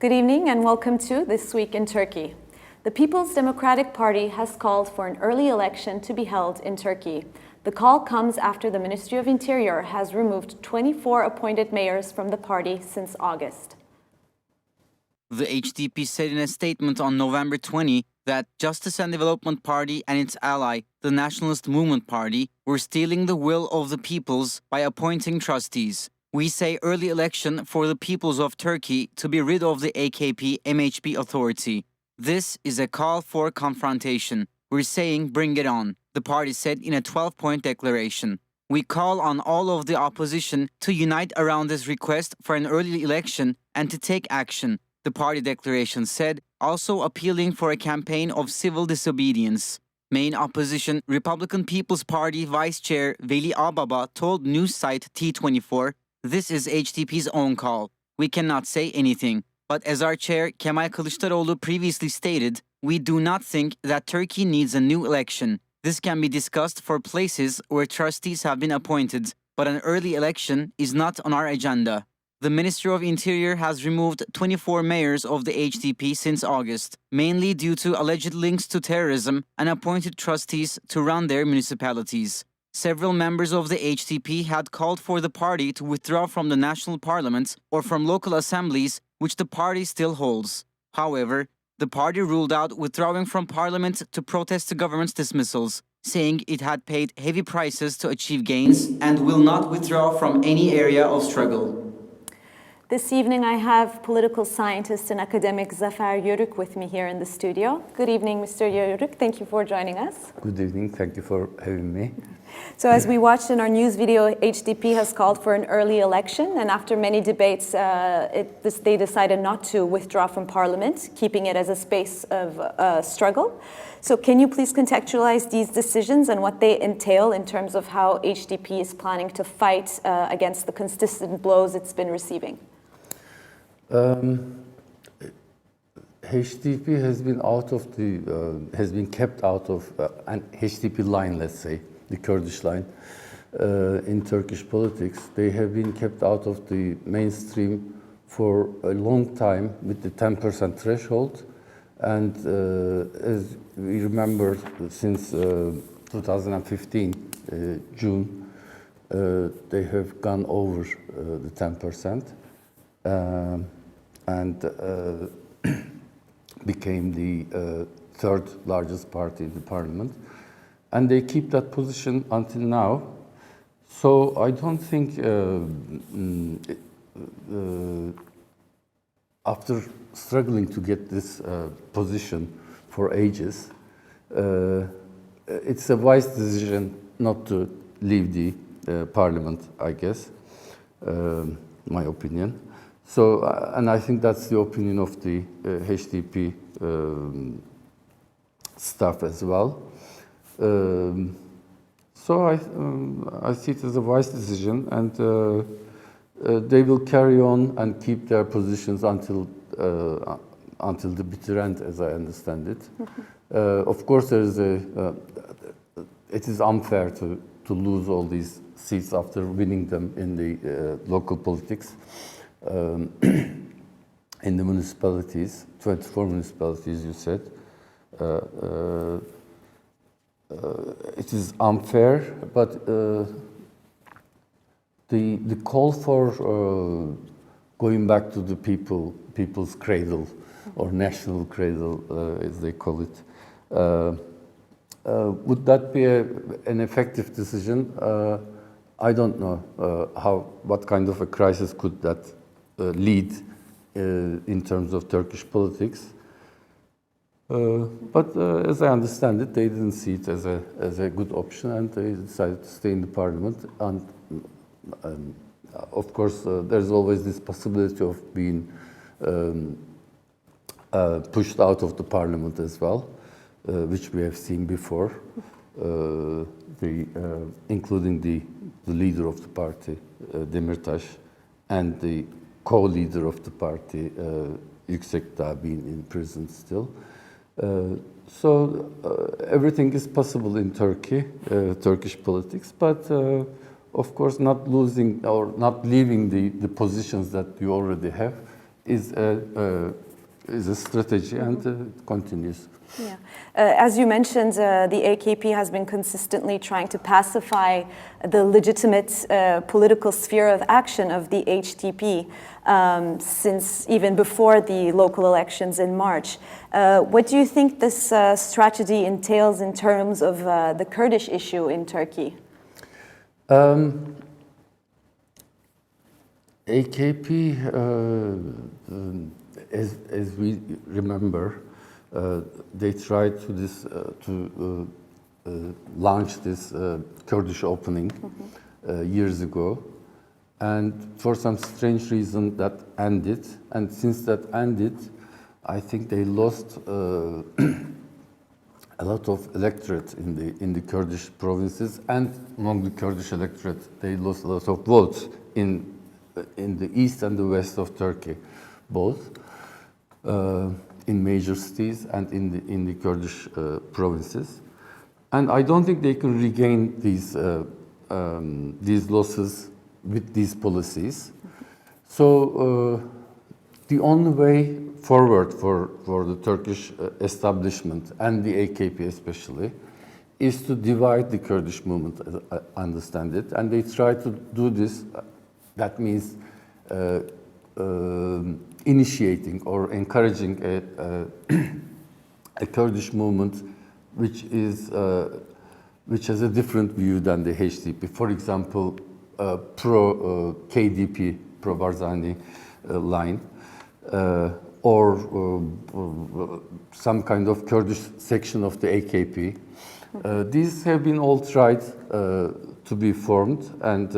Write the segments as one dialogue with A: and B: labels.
A: Good evening and welcome to This Week in Turkey. The People's Democratic Party has called for an early election to be held in Turkey. The call comes after the Ministry of Interior has removed 24 appointed mayors from the party since August.
B: The HDP said in a statement on November 20 that Justice and Development Party and its ally, the Nationalist Movement Party, were stealing the will of the peoples by appointing trustees. We say early election for the peoples of Turkey to be rid of the AKP-MHP authority. This is a call for confrontation. We're saying bring it on, the party said in a 12-point declaration. We call on all of the opposition to unite around this request for an early election and to take action, the party declaration said, also appealing for a campaign of civil disobedience. Main opposition Republican People's Party Vice Chair Veli Ağbaba told news site T24, "This is HDP's own call. We cannot say anything. But as our chair Kemal Kılıçdaroğlu previously stated, we do not think that Turkey needs a new election. This can be discussed for places where trustees have been appointed, but an early election is not on our agenda." The Ministry of Interior has removed 24 mayors of the HDP since August, mainly due to alleged links to terrorism, and appointed trustees to run their municipalities. Several members of the HDP had called for the party to withdraw from the national parliament or from local assemblies, which the party still holds. However, the party ruled out withdrawing from parliament to protest the government's dismissals, saying it had paid heavy prices to achieve gains and will not withdraw from any area of struggle.
A: This evening I have political scientist and academic Zafer Yörük with me here in the studio. Good evening, Mr. Yörük. Thank you for joining us.
C: Good evening. Thank you for having me.
A: So as we watched in our news video, HDP has called for an early election, and after many debates, they decided not to withdraw from parliament, keeping it as a space of struggle. So can you please contextualize these decisions and what they entail in terms of how HDP is planning to fight against the consistent blows it's been receiving?
C: HDP has been has been kept out of an HDP line, let's say, the Kurdish line, in Turkish politics. They have been kept out of the mainstream for a long time with the 10% threshold. And as we remember, since 2015, June, they have gone over the 10%. And became the third largest party in the parliament. And they keep that position until now. So I don't think after struggling to get this position for ages, it's a wise decision not to leave the parliament, I guess, my opinion. So, and I think that's the opinion of the HDP staff as well. So I see it as a wise decision, and they will carry on and keep their positions until the bitter end, as I understand it. Of course, there is it is unfair to lose all these seats after winning them in the local politics. In the municipalities, 24 municipalities, you said, it is unfair, but the call for going back to the people's cradle, or national cradle, as they call it, would that be an effective decision? I don't know what kind of a crisis could that lead in terms of Turkish politics. But as I understand it, they didn't see it as a good option, and they decided to stay in the parliament. And of course, there's always this possibility of being pushed out of the parliament as well, which we have seen before, including the leader of the party, Demirtas, and the co-leader of the party, Yüksekdağ, being in prison still. So everything is possible in Turkey, Turkish politics, but of course not losing or not leaving the positions that you already have is a strategy and continues.
A: Yeah. As you mentioned, the AKP has been consistently trying to pacify the legitimate political sphere of action of the HDP since even before the local elections in March. What do you think this strategy entails in terms of the Kurdish issue in Turkey?
C: AKP, as we remember, they tried to launch this Kurdish opening years ago, and for some strange reason that ended. And since that ended, I think they lost a lot of electorate in the Kurdish provinces, and among the Kurdish electorate, they lost a lot of votes in the east and the west of Turkey, both. In major cities and in the Kurdish provinces, and I don't think they can regain these losses with these policies. So the only way forward for the Turkish establishment and the AKP especially is to divide the Kurdish movement, as I understand it, and they try to do this. That means initiating or encouraging a Kurdish movement which has a different view than the HDP. For example, pro KDP, pro Barzani line, or some kind of Kurdish section of the AKP. These have been all tried to be formed and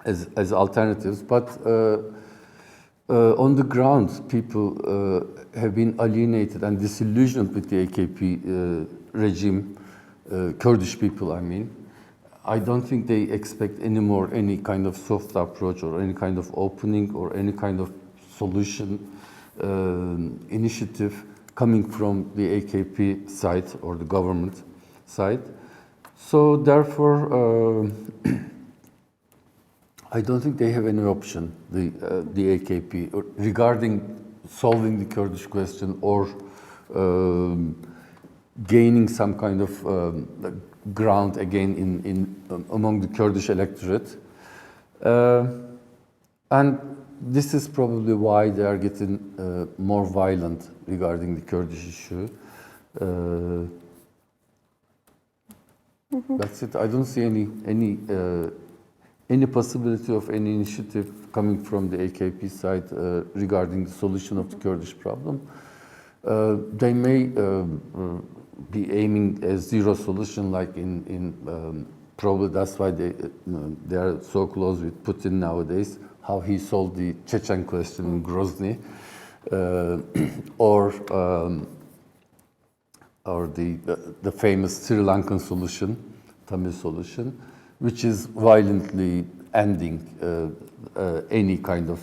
C: as alternatives, but on the ground, people have been alienated and disillusioned with the AKP regime, Kurdish people, I mean. I don't think they expect anymore any kind of soft approach or any kind of opening or any kind of solution initiative coming from the AKP side or the government side. So therefore, I don't think they have any option, the AKP, regarding solving the Kurdish question or gaining some kind of ground again among the Kurdish electorate. And this is probably why they are getting more violent regarding the Kurdish issue. That's it. I don't see any possibility of any initiative coming from the AKP side regarding the solution of the Kurdish problem. They may be aiming a zero solution, like probably that's why they are so close with Putin nowadays, how he solved the Chechen question in Grozny, or the famous Sri Lankan solution, Tamil solution, which is violently ending any kind of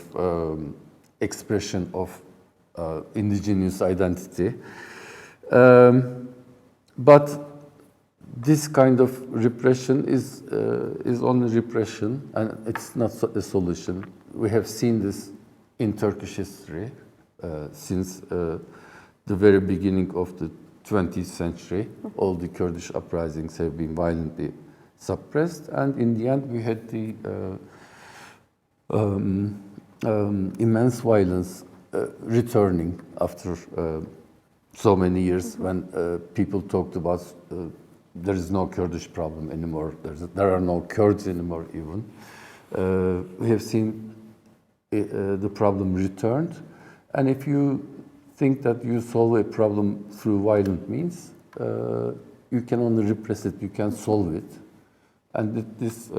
C: expression of indigenous identity. But this kind of repression is only repression, and it's not a solution. We have seen this in Turkish history since the very beginning of the 20th century. All the Kurdish uprisings have been violently suppressed, and in the end we had the immense violence returning after so many years, when people talked about there is no Kurdish problem anymore, there are no Kurds anymore even. We have seen the problem returned, and if you think that you solve a problem through violent means, you can only repress it, you can solve it. And this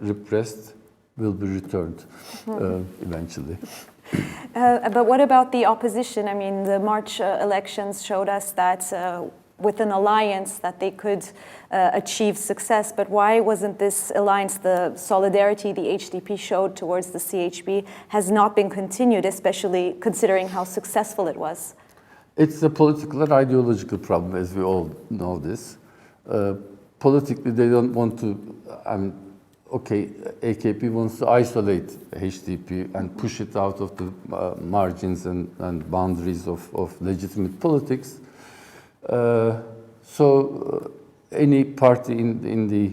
C: repressed will be returned eventually.
A: But what about the opposition? I mean, the March elections showed us that with an alliance that they could achieve success. But why wasn't this alliance, the solidarity the HDP showed towards the CHP, has not been continued, especially considering how successful it was?
C: It's a political and ideological problem, as we all know this. Politically, they don't want to okay, AKP wants to isolate HDP and push it out of the margins and boundaries of legitimate politics. Any party in the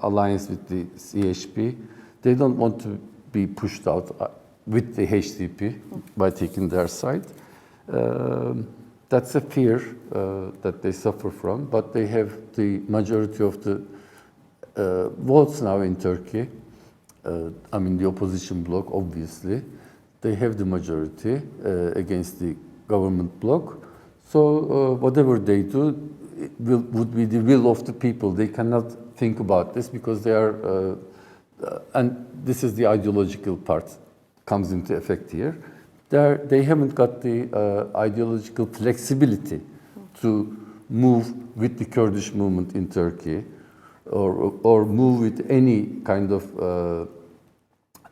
C: alliance with the CHP, they don't want to be pushed out with the HDP by taking their side. That's a fear that they suffer from, but they have the majority of the votes now in Turkey. I mean, the opposition bloc, obviously, they have the majority against the government bloc. So whatever they do would be the will of the people. They cannot think about this because they are, and this is the ideological part comes into effect here. They haven't got the ideological flexibility to move with the Kurdish movement in Turkey, or move with any kind of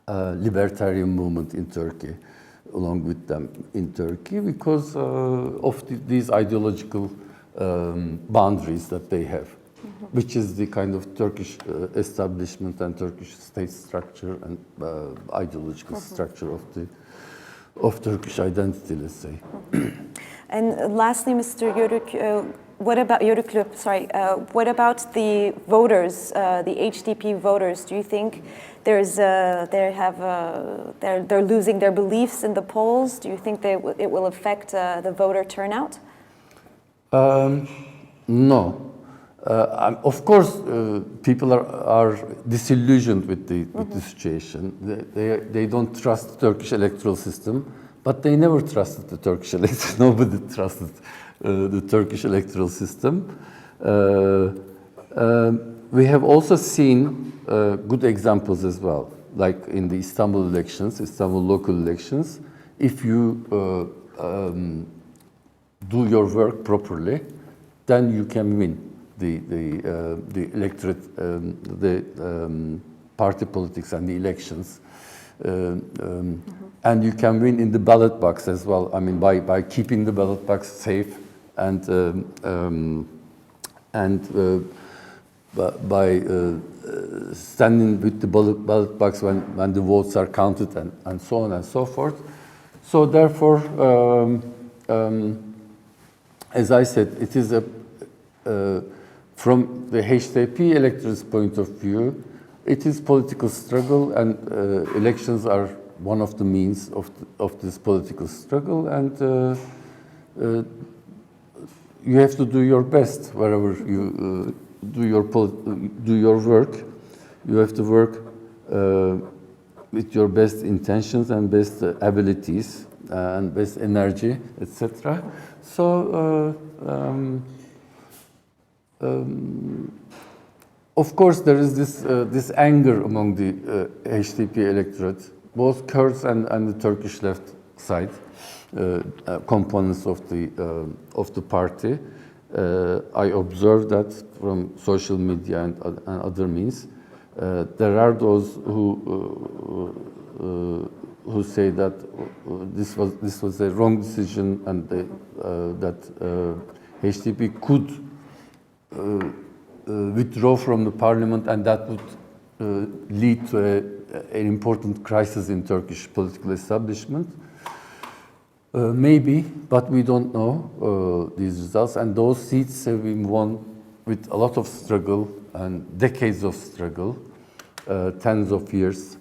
C: libertarian movement in Turkey, along with them in Turkey, because of these ideological boundaries that they have, which is the kind of Turkish establishment and Turkish state structure and ideological structure of Turkish identity, let's say.
A: And lastly, Mr. Yörük, what about what about the voters, the HDP voters? Do you think they're losing their beliefs in the polls? Do you think it will affect the voter turnout?
C: No. Of course, people are disillusioned with the situation. They don't trust the Turkish electoral system, but they never trusted the Turkish electoral. Nobody trusted the Turkish electoral system. We have also seen good examples as well, like in the Istanbul elections, Istanbul local elections. If you do your work properly, then you can win the electorate, party politics and the elections, and you can win in the ballot box as well. I mean, by keeping the ballot box safe and by standing with the ballot box when the votes are counted and so on and so forth. So therefore, as I said, it is from the HDP electorate's point of view, it is political struggle, and elections are one of the means of this political struggle, and you have to do your best wherever you do your work. You have to work with your best intentions and best abilities and best energy, etc. So. Of course, there is this anger among the HDP electorate, both Kurds and the Turkish left side components of the party. I observed that from social media and other means. There are those who say that this was a wrong decision, and that HDP could withdraw from the parliament, and that would lead to an important crisis in Turkish political establishment. Maybe, but we don't know these results, and those seats have been won with a lot of struggle and decades of struggle, tens of years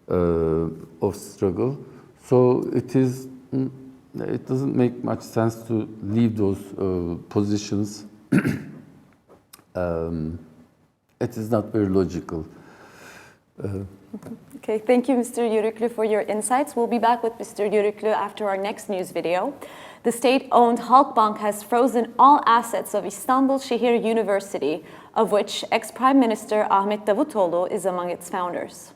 C: of struggle. So it doesn't make much sense to leave those positions. It is not very logical.
A: Okay, thank you, Mr. Yörük, for your insights. We'll be back with Mr. Yörük after our next news video. The state-owned Halkbank has frozen all assets of Istanbul Şehir University, of which ex-Prime Minister Ahmet Davutoğlu is among its founders.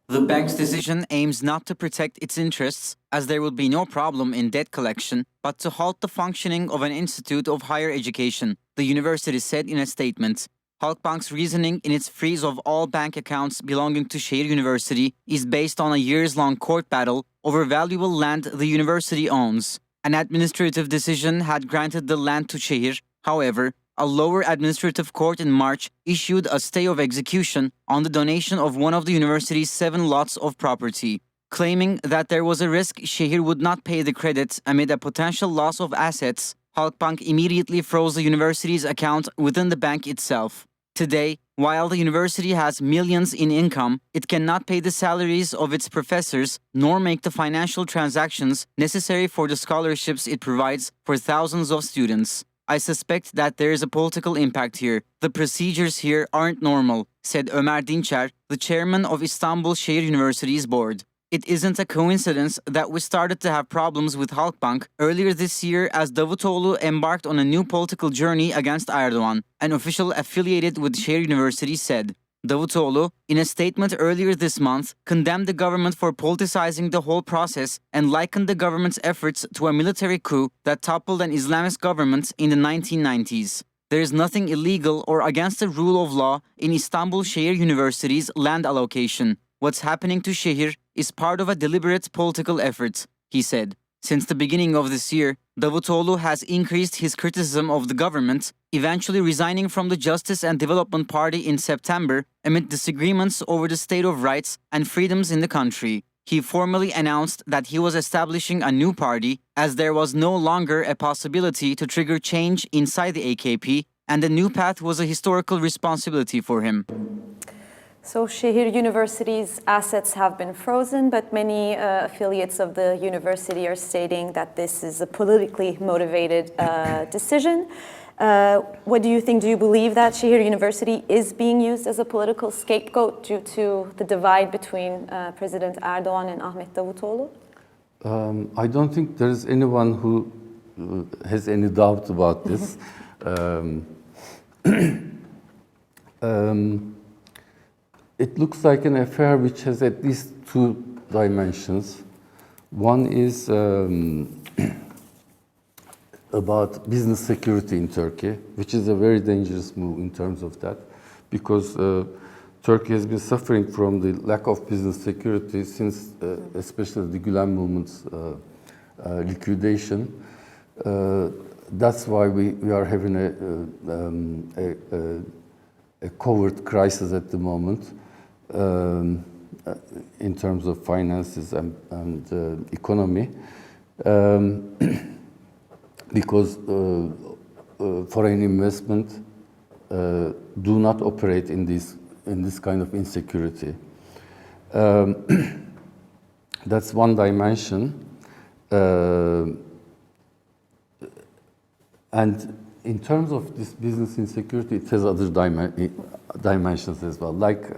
B: The bank's decision aims not to protect its interests, as there would be no problem in debt collection, but to halt the functioning of an institute of higher education, the university said in a statement. Halkbank's reasoning in its freeze of all bank accounts belonging to Şehir University is based on a years-long court battle over valuable land the university owns. An administrative decision had granted the land to Şehir. However, a lower administrative court in March issued a stay of execution on the donation of one of the university's 7 lots of property, claiming that there was a risk Şehir would not pay the credits amid a potential loss of assets. Halkbank immediately froze the university's account within the bank itself. Today, while the university has millions in income, it cannot pay the salaries of its professors nor make the financial transactions necessary for the scholarships it provides for thousands of students. I suspect that there is a political impact here. The procedures here aren't normal, said Ömer Dinçer, the chairman of Istanbul Şehir University's board. It isn't a coincidence that we started to have problems with Halkbank earlier this year as Davutoğlu embarked on a new political journey against Erdoğan, an official affiliated with Şehir University said. Davutoğlu, in a statement earlier this month, condemned the government for politicizing the whole process and likened the government's efforts to a military coup that toppled an Islamist government in the 1990s. There is nothing illegal or against the rule of law in Istanbul Şehir University's land allocation. What's happening to Şehir is part of a deliberate political effort, he said. Since the beginning of this year, Davutoğlu has increased his criticism of the government, eventually resigning from the Justice and Development Party in September amid disagreements over the state of rights and freedoms in the country. He formally announced that he was establishing a new party as there was no longer a possibility to trigger change inside the AKP, and a new path was a historical responsibility for him.
A: So Şehir University's assets have been frozen, but many affiliates of the university are stating that this is a politically motivated decision. What do you think? Do you believe that Şehir University is being used as a political scapegoat due to the divide between President Erdoğan and Ahmet Davutoğlu?
C: I don't think there is anyone who has any doubt about this. It looks like an affair which has at least 2 dimensions. One is about business security in Turkey, which is a very dangerous move in terms of that, because Turkey has been suffering from the lack of business security since especially the Gülen movement's liquidation. That's why we are having a covert crisis at the moment. In terms of finances and economy, because foreign investment do not operate in this kind of insecurity. That's one dimension, and in terms of this business insecurity, it has other dimensions as well. Like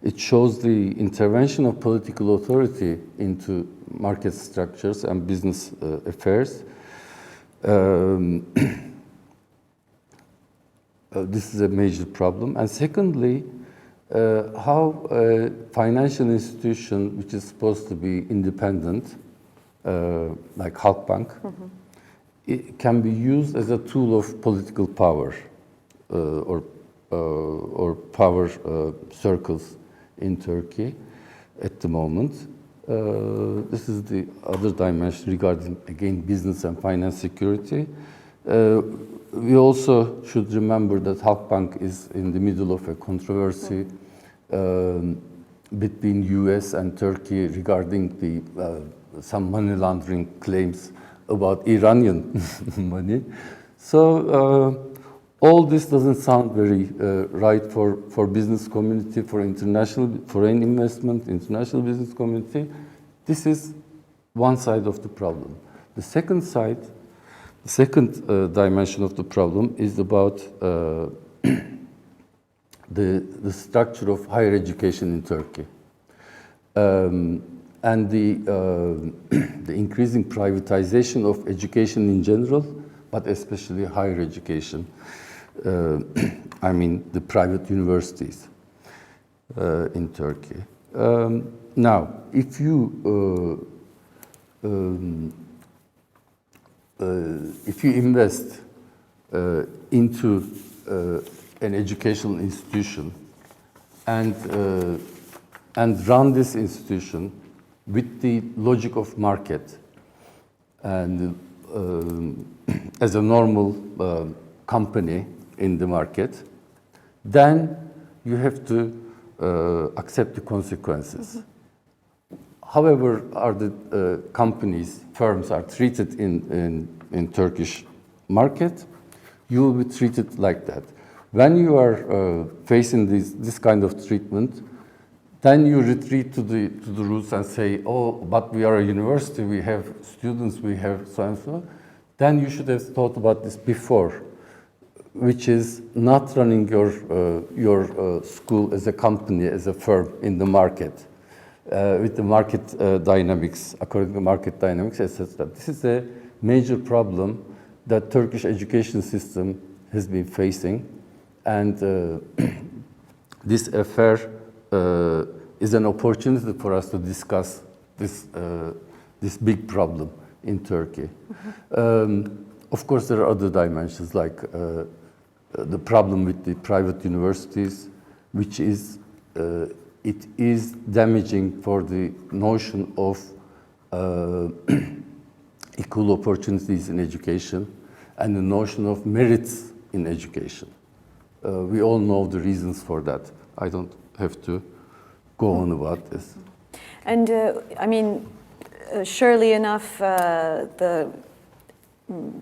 C: it shows the intervention of political authority into market structures and business affairs. This is a major problem. And secondly, how a financial institution, which is supposed to be independent, like Halkbank, it can be used as a tool of political power or power circles in Turkey at the moment. This is the other dimension regarding, again, business and finance security. We also should remember that Halkbank is in the middle of a controversy between US and Turkey regarding the some money laundering claims about Iranian money. So all this doesn't sound very right for business community, for international foreign investment, international business community. This is one side of the problem. The second side, the second dimension of the problem is about the structure of higher education in Turkey. And the increasing privatization of education in general, but especially higher education. I mean, the private universities in Turkey. Now, if you invest into an educational institution and run this institution with the logic of market and as a normal company in the market, then you have to accept the consequences. However, are the companies, firms are treated in Turkish market, you will be treated like that. When you are facing this kind of treatment, then you retreat to the roots and say, oh, but we are a university, we have students, we have so and so. Then you should have thought about this before, which is not running your school as a company, as a firm in the market, with the market dynamics, according to market dynamics, etc. This is a major problem that Turkish education system has been facing, and this affair is an opportunity for us to discuss this big problem in Turkey. Of course, there are other dimensions like the problem with the private universities, which is it is damaging for the notion of equal opportunities in education and the notion of merits in education. We all know the reasons for that. I don't have to go on about this.
A: And I mean, surely enough, the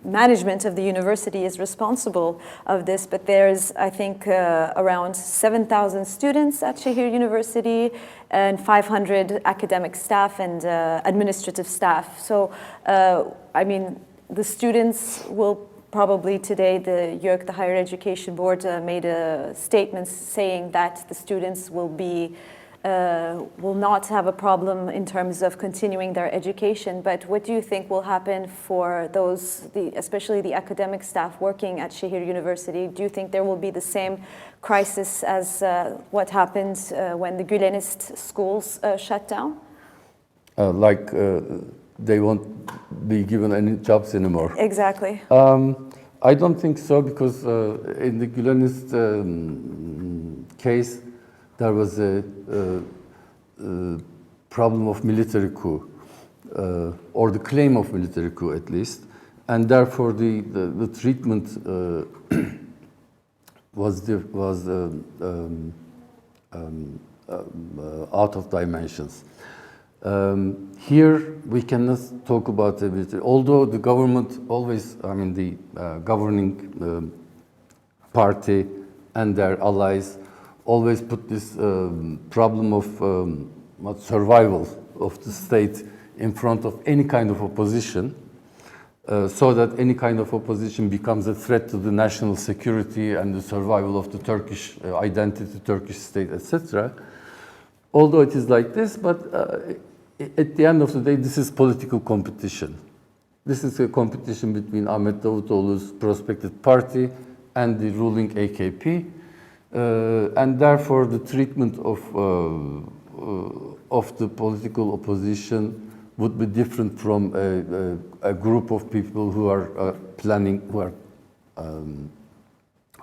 A: management of the university is responsible of this, but there's, I think, around 7,000 students at Saylor University and 500 academic staff and administrative staff. So, I mean, the students will probably today, the Yörük, the Higher Education Board, made a statement saying that the students will not have a problem in terms of continuing their education. But what do you think will happen for those, especially the academic staff working at Saylor University? Do you think there will be the same crisis as what happened when the Gülenist schools shut down? They won't be given any jobs anymore. Exactly.
C: I don't think so, because in the Gülenist case, there was a problem of military coup, or the claim of military coup at least, and therefore the treatment was out of dimensions. Here we cannot talk about the military, although the government always, I mean the governing party and their allies always put this problem of survival of the state in front of any kind of opposition, so that any kind of opposition becomes a threat to the national security and the survival of the Turkish identity, Turkish state, etc. Although it is like this, but at the end of the day, this is political competition. This is a competition between Ahmet Davutoğlu's prospective party and the ruling AKP. And therefore, the treatment of the political opposition would be different from a group of people who are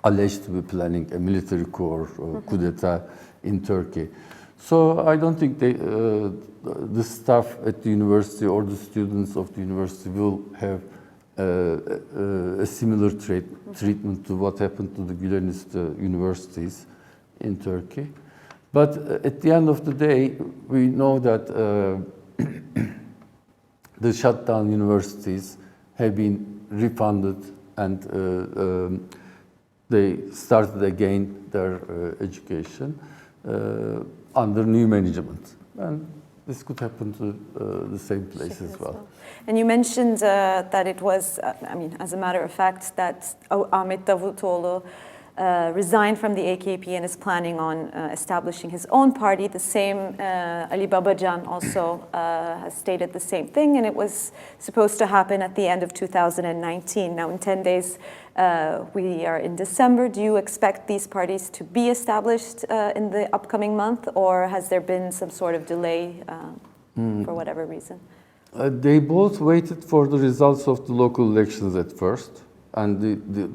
C: alleged to be planning a military coup or coup d'etat in Turkey. So I don't think the staff at the university or the students of the university will have a similar treatment to what happened to the Gülenist universities in Turkey. But at the end of the day, we know that the shut down universities have been refunded, and they started again their education under new management. And this could happen to the same place as well.
A: And you mentioned that it was, I mean, as a matter of fact, that Ahmet Davutoğlu resigned from the AKP and is planning on establishing his own party. The same, Ali Babacan also has stated the same thing, and it was supposed to happen at the end of 2019. Now, in 10 days, we are in December. Do you expect these parties to be established in the upcoming month, or has there been some sort of delay for whatever reason?
C: They both waited for the results of the local elections at first, and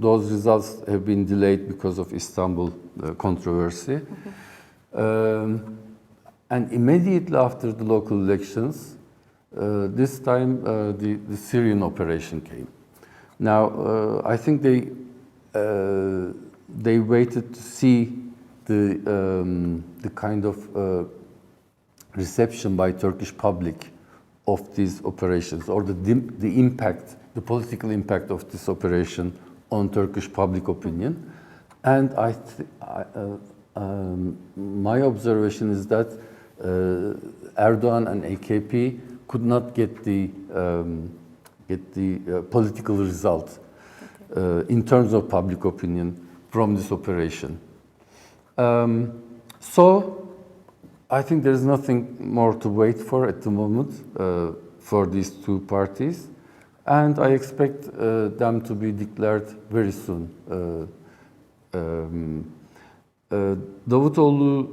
C: those results have been delayed because of Istanbul controversy. And immediately after the local elections, this time the Syrian operation came. Now, I think they waited to see the kind of reception by Turkish public of these operations, or the impact, the political impact of this operation on Turkish public opinion. And my observation is that Erdogan and AKP could not get the political result in terms of public opinion from this operation. So I think there is nothing more to wait for at the moment for these two parties, and I expect them to be declared very soon. Davutoğlu,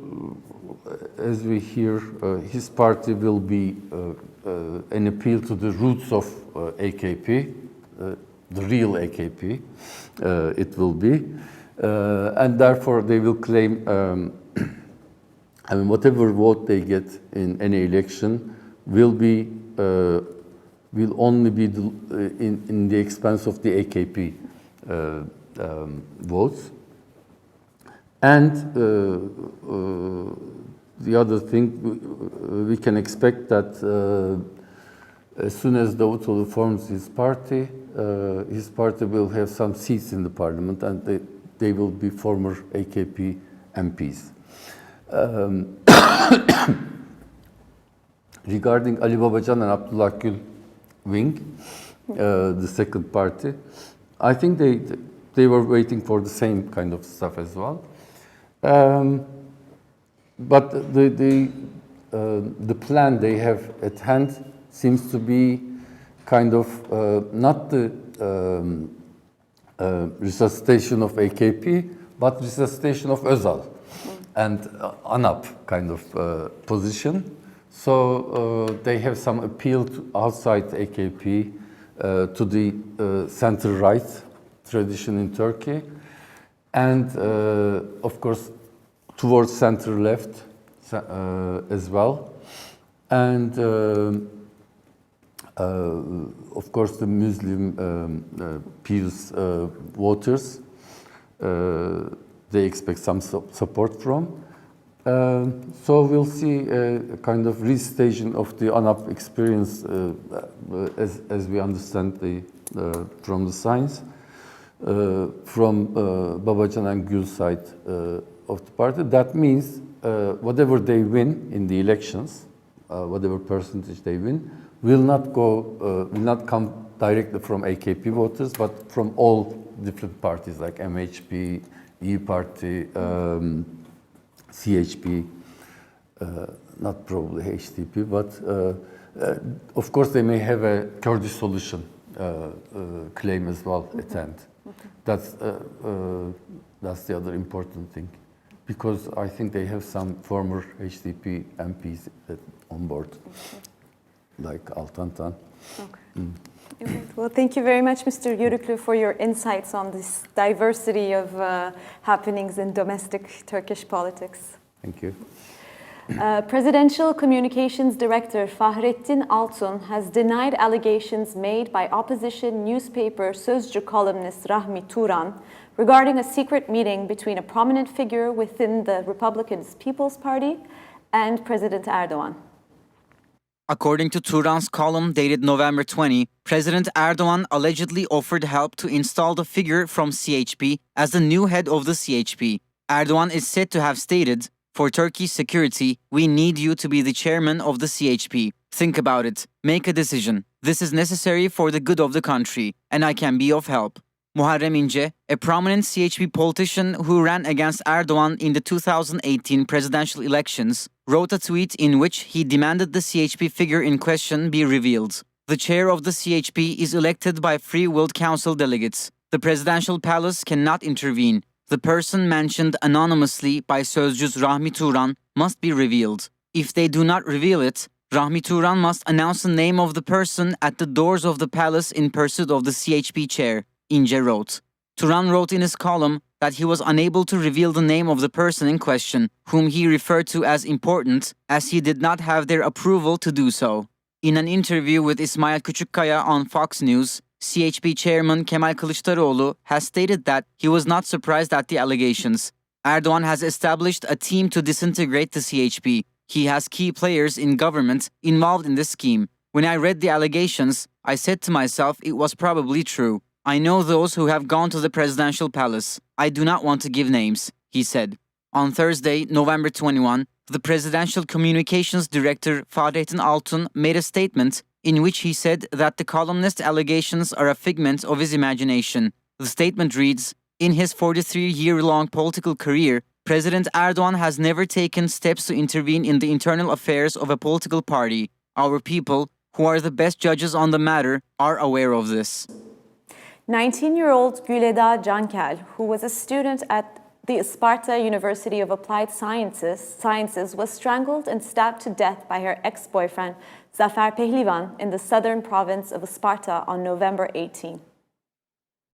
C: as we hear, his party will be an appeal to the roots of AKP, the real AKP, it will be. And therefore they will claim, I mean, whatever vote they get in any election will only be in the expense of the AKP votes. And the other thing, we can expect that as soon as Davutoğlu forms his party will have some seats in the parliament, and they will be former AKP MPs. Regarding Ali Babacan and Abdullah Gül wing, the second party, I think they were waiting for the same kind of stuff as well. But the plan they have at hand seems to be kind of not the resuscitation of AKP, but resuscitation of Özal and ANAP kind of position. So they have some appeal to outside AKP to the center-right tradition in Turkey, and of course towards center-left as well, and of course the Muslim Pious voters, they expect some support from. So we'll see a kind of restaging of the ANAP experience as we understand from the signs from Babacan and Gül side of the party. That means whatever they win in the elections, whatever percentage they win, will not come directly from AKP voters, but from all different parties like MHP, İYİ Party, CHP, not probably HDP, but of course they may have a Kurdish solution claim as well at hand. That's the other important thing, because I think they have some former HDP MPs on board, like Altantan.
A: Okay. Well, thank you very much, Mr. Yörük, for your insights on this diversity of happenings in domestic Turkish politics.
C: Thank you.
A: Presidential Communications Director Fahrettin Altun has denied allegations made by opposition newspaper Sözcü columnist Rahmi Turan regarding a secret meeting between a prominent figure within the Republican People's Party and President Erdogan.
B: According to Turan's column dated November 20, President Erdogan allegedly offered help to install the figure from CHP as the new head of the CHP. Erdogan is said to have stated, "For Turkey's security, we need you to be the chairman of the CHP. Think about it. Make a decision. This is necessary for the good of the country, and I can be of help." Muharrem İnce, a prominent CHP politician who ran against Erdogan in the 2018 presidential elections, wrote a tweet in which he demanded the CHP figure in question be revealed. The chair of the CHP is elected by free-willed council delegates. The presidential palace cannot intervene. The person mentioned anonymously by Sözcü's Rahmi Turan must be revealed. If they do not reveal it, Rahmi Turan must announce the name of the person at the doors of the palace in pursuit of the CHP chair, İnce wrote. Turan wrote in his column that he was unable to reveal the name of the person in question, whom he referred to as important, as he did not have their approval to do so. In an interview with İsmail Küçükkaya on Fox News, CHP chairman Kemal Kılıçdaroğlu has stated that he was not surprised at the allegations. Erdogan has established a team to disintegrate the CHP. He has key players in government involved in this scheme. When I read the allegations, I said to myself it was probably true. I know those who have gone to the presidential palace. I do not want to give names, he said. On Thursday, November 21, the presidential communications director Fahrettin Altun made a statement in which he said that the columnist allegations are a figment of his imagination. The statement reads, "In his 43-year-long political career, President Erdogan has never taken steps to intervene in the internal affairs of a political party. Our people, who are the best judges on the matter, are aware of this."
A: 19-year-old Güleda Cankel, who was a student at the Isparta University of Applied Sciences, was strangled and stabbed to death by her ex-boyfriend, Zafer Pehlivan, in the southern province of Isparta on November 18.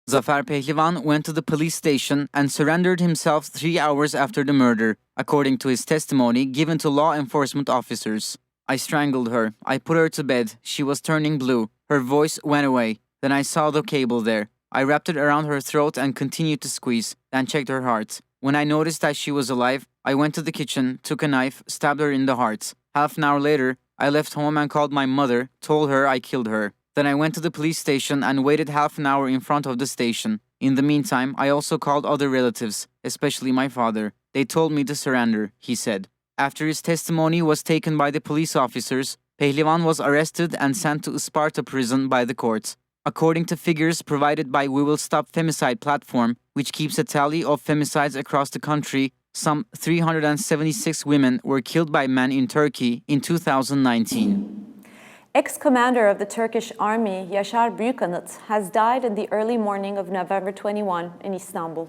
B: Zafer Pehlivan went to the police station and surrendered himself 3 hours after the murder, according to his testimony given to law enforcement officers. "I strangled her. I put her to bed. She was turning blue. Her voice went away. Then I saw the cable there. I wrapped it around her throat and continued to squeeze, then checked her heart. When I noticed that she was alive, I went to the kitchen, took a knife, stabbed her in the heart. Half an hour later, I left home and called my mother, told her I killed her. Then I went to the police station and waited half an hour in front of the station. In the meantime, I also called other relatives, especially my father. They told me to surrender," he said. After his testimony was taken by the police officers, Pehlivan was arrested and sent to Isparta prison by the court. According to figures provided by We Will Stop Femicide platform, which keeps a tally of femicides across the country, some 376 women were killed by men in Turkey in 2019.
A: Ex-commander of the Turkish army, Yaşar Büyükanıt, has died in the early morning of November 21 in Istanbul.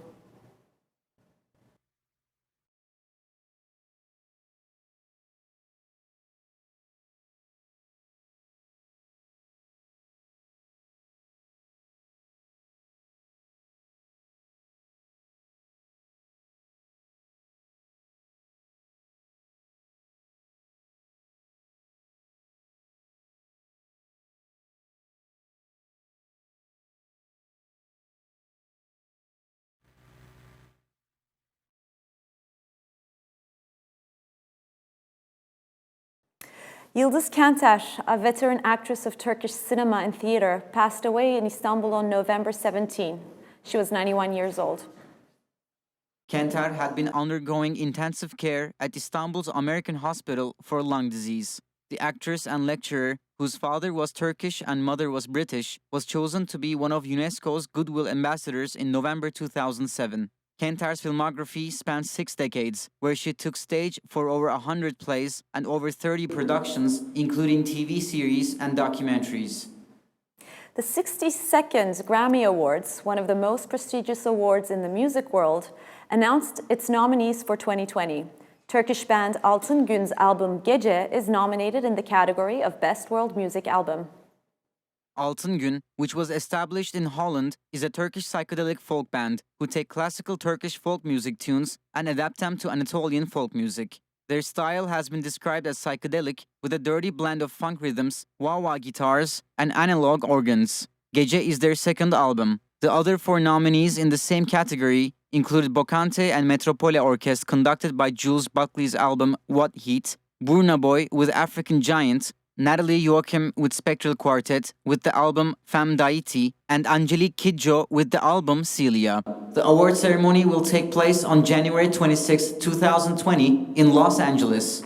A: Yıldız Kenter, a veteran actress of Turkish cinema and theater, passed away in Istanbul on November 17. She was 91 years old.
B: Kenter had been undergoing intensive care at Istanbul's American Hospital for lung disease. The actress and lecturer, whose father was Turkish and mother was British, was chosen to be one of UNESCO's Goodwill Ambassadors in November 2007. Kenter's filmography spans 6 decades, where she took stage for over 100 plays and over 30 productions, including TV series and documentaries.
A: The 62nd Grammy Awards, one of the most prestigious awards in the music world, announced its nominees for 2020. Turkish band Altın Gün's album Gece is nominated in the category of Best World Music Album.
B: Altın Gün, which was established in Holland, is a Turkish psychedelic folk band who take classical Turkish folk music tunes and adapt them to Anatolian folk music. Their style has been described as psychedelic, with a dirty blend of funk rhythms, wah-wah guitars, and analog organs. Gece is their second album. The other 4 nominees in the same category included Bocante and Metropole Orkest, conducted by Jules Buckley's album What Heat, Burna Boy with African Giant, Natalie Joachim with Spectral Quartet with the album Femme Daiti, and Angelique Kidjo with the album Celia. The award ceremony will take place on January 26, 2020 in Los Angeles.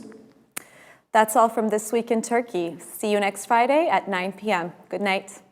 A: That's all from This Week in Turkey. See you next Friday at 9 p.m. Good night.